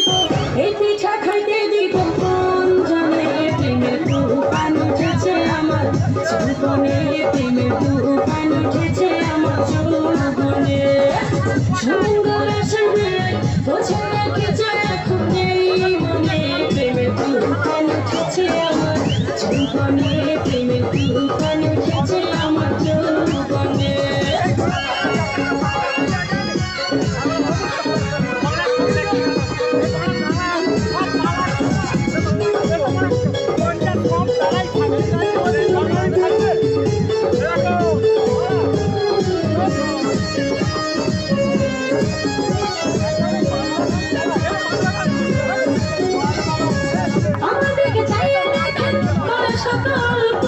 দিব, এই পিঠা খাইতে দিব, কোন জানে প্রেমের তুফান উঠেছে আমার জীবনে, প্রেমের তুফান উঠেছে আমার যৌবনে। সুন্দর আসবে বোঝে না কিছু এখন নেই মনে, প্রেমের তুফান উঠেছে আমার জীবনে, প্রেমের তুফান উঠেছে আমার যৌবনে। আমাদেরকে চাইয়ে দেখেন বড় সকল্প,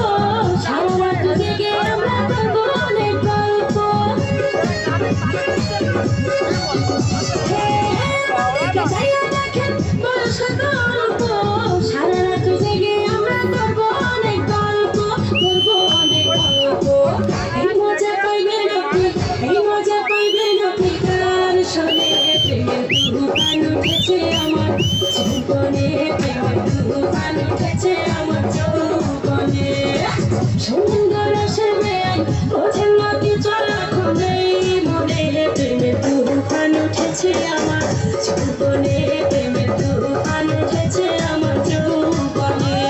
সারা রাত জেগে আমরা করব অনেক গল্প। আমাদেরকে চাইয়ে দেখেন বড় সকল্প, সারা রাত জেগে আমরা করব অনেক গল্প, করব অনেক গল্প। এই মজা পাইবেন আপনি, এই মজা পাইবেন আপনি কার শোনে, প্রেমের তুফান উঠেছে আমার জীবনে, প্রেমের তুফান উঠেছে আমার যৌবনে। সুন্দর আসবে বোঝেন না কিছু এখন নেই মনে, প্রেমের তুফান উঠেছে আমার জীবনে, প্রেমের তুফান উঠেছে আমার যৌবনে।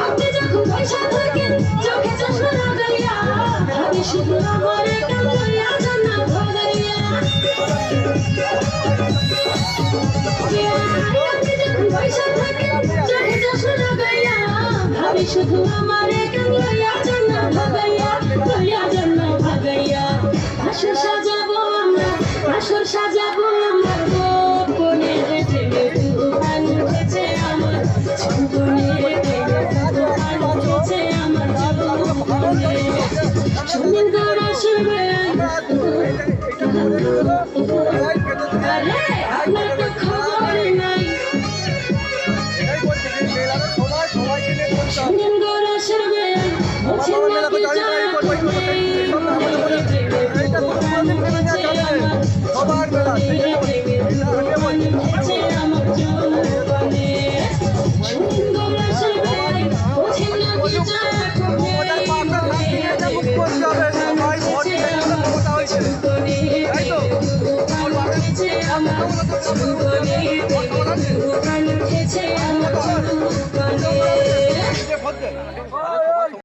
আপনি যখন পয়সা থাকেন চোখে চশমা লাগাইয়া, ভাবি শুধু আমার একটা লইয়া যান না ভগাইয়া। আপনি যখন পয়সা থাকেন চোখে চশমা লাগাইয়া, ভাবি শুধু আমার একটা লইয়া যান না ভগাইয়া, লইয়া যান না ভগাইয়া। আসর সাজাবো আমরা, আসর সাজাবো আমরা গোপনে, প্রেমের তুফান উঠেছে আমার জীবনে, প্রেমের তুফান উঠেছে আমার জীবনে। সুন্দর আসবে আরে আপনার তো খবর নাই, সুন্দর আসবে বোঝেন না কিছু এখন নেই মনে, প্রেমের তুফান উঠেছে আমার জীবনে, প্রেমের তুফান উঠেছে আমার যৌবনে। সুন্দর আসবে বোঝেন না কিছু এখন নেই মনে, প্রেমের তুফান উঠেছে আমার জীবনে, প্রেমের তুফান উঠেছে আমার জীবনে, প্রেমের তুফান উঠেছে আমার যৌবনে।